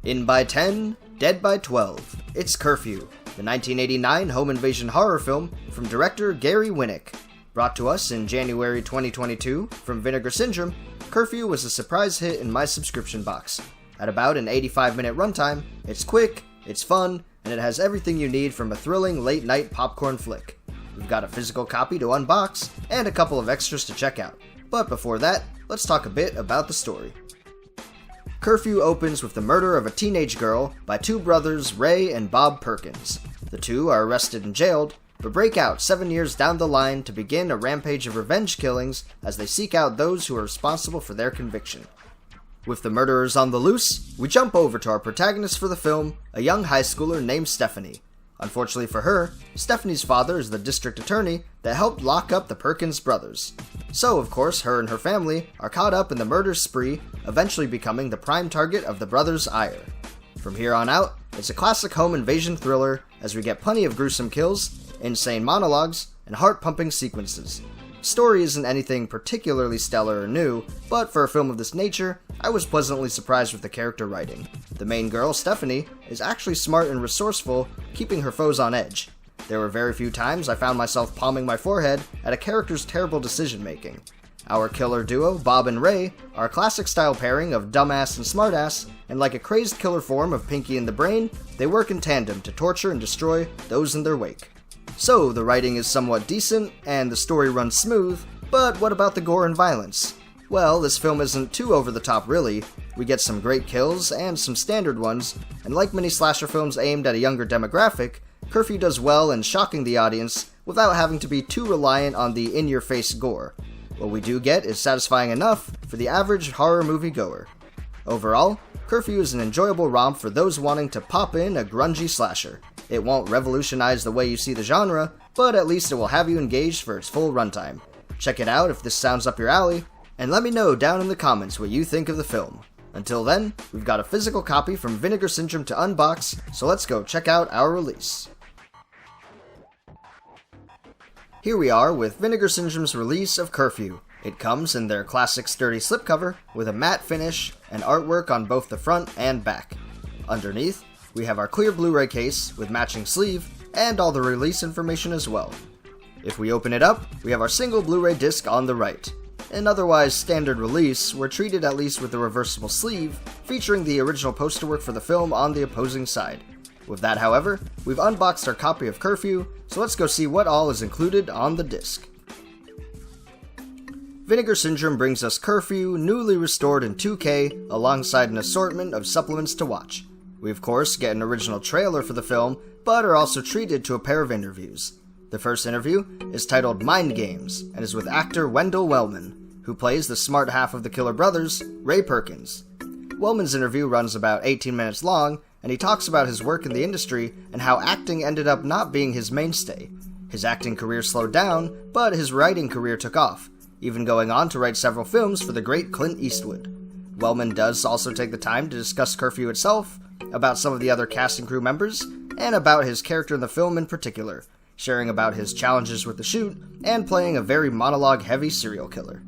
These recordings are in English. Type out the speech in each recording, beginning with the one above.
In by 10, dead by 12. It's Curfew, the 1989 home invasion horror film from director Gary Winnick. Brought to us in January 2022 from Vinegar Syndrome, Curfew was a surprise hit in my subscription box. At about an 85-minute runtime, it's quick, it's fun, and it has everything you need from a thrilling late-night popcorn flick. We've got a physical copy to unbox, and a couple of extras to check out. But before that, let's talk a bit about the story. Curfew opens with the murder of a teenage girl by two brothers, Ray and Bob Perkins. The two are arrested and jailed, but break out 7 years down the line to begin a rampage of revenge killings as they seek out those who are responsible for their conviction. With the murderers on the loose, we jump over to our protagonist for the film, a young high schooler named Stephanie. Unfortunately for her, Stephanie's father is the district attorney that helped lock up the Perkins brothers. So, of course, her and her family are caught up in the murder spree, eventually becoming the prime target of the brothers' ire. From here on out, it's a classic home invasion thriller as we get plenty of gruesome kills, insane monologues, and heart-pumping sequences. Story isn't anything particularly stellar or new, but for a film of this nature, I was pleasantly surprised with the character writing. The main girl, Stephanie, is actually smart and resourceful, keeping her foes on edge. There were very few times I found myself palming my forehead at a character's terrible decision-making. Our killer duo, Bob and Ray, are a classic-style pairing of dumbass and smartass, and like a crazed killer form of Pinky and the Brain, they work in tandem to torture and destroy those in their wake. So, the writing is somewhat decent, and the story runs smooth, but what about the gore and violence? Well, this film isn't too over the top really. We get some great kills, and some standard ones, and like many slasher films aimed at a younger demographic, Curfew does well in shocking the audience without having to be too reliant on the in-your-face gore. What we do get is satisfying enough for the average horror movie goer. Overall, Curfew is an enjoyable romp for those wanting to pop in a grungy slasher. It won't revolutionize the way you see the genre, but at least it will have you engaged for its full runtime. Check it out if this sounds up your alley, and let me know down in the comments what you think of the film. Until then, we've got a physical copy from Vinegar Syndrome to unbox, so let's go check out our release. Here we are with Vinegar Syndrome's release of Curfew. It comes in their classic sturdy slipcover with a matte finish and artwork on both the front and back. Underneath, we have our clear Blu-ray case with matching sleeve and all the release information as well. If we open it up, we have our single Blu-ray disc on the right. An otherwise standard release, we're treated at least with a reversible sleeve, featuring the original poster work for the film on the opposing side. With that, however, we've unboxed our copy of Curfew, so let's go see what all is included on the disc. Vinegar Syndrome brings us Curfew, newly restored in 2K, alongside an assortment of supplements to watch. We of course get an original trailer for the film, but are also treated to a pair of interviews. The first interview is titled Mind Games, and is with actor Wendell Wellman, who plays the smart half of the killer brothers, Ray Perkins. Wellman's interview runs about 18 minutes long, and he talks about his work in the industry and how acting ended up not being his mainstay. His acting career slowed down, but his writing career took off, even going on to write several films for the great Clint Eastwood. Wellman does also take the time to discuss Curfew itself, about some of the other cast and crew members, and about his character in the film in particular, sharing about his challenges with the shoot, and playing a very monologue-heavy serial killer.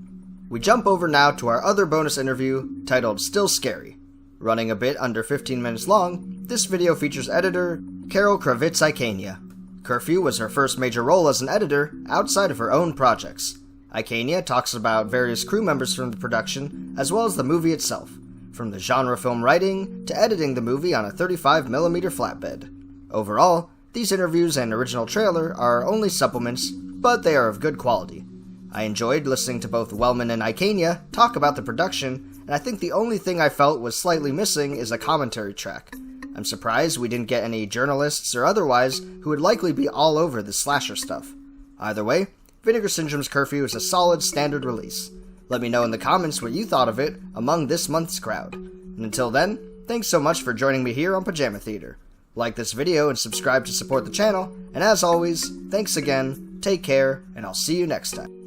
We jump over now to our other bonus interview, titled Still Scary. Running a bit under 15 minutes long, this video features editor Carol Kravitz-Ikania. Curfew was her first major role as an editor outside of her own projects. Ikania talks about various crew members from the production, as well as the movie itself, from the genre film writing to editing the movie on a 35mm flatbed. Overall, these interviews and original trailer are only supplements, but they are of good quality. I enjoyed listening to both Wellman and Ikania talk about the production, and I think the only thing I felt was slightly missing is a commentary track. I'm surprised we didn't get any journalists or otherwise who would likely be all over the slasher stuff. Either way, Vinegar Syndrome's Curfew is a solid standard release. Let me know in the comments what you thought of it among this month's crowd. And until then, thanks so much for joining me here on Pajama Theater. Like this video and subscribe to support the channel, and as always, thanks again, take care, and I'll see you next time.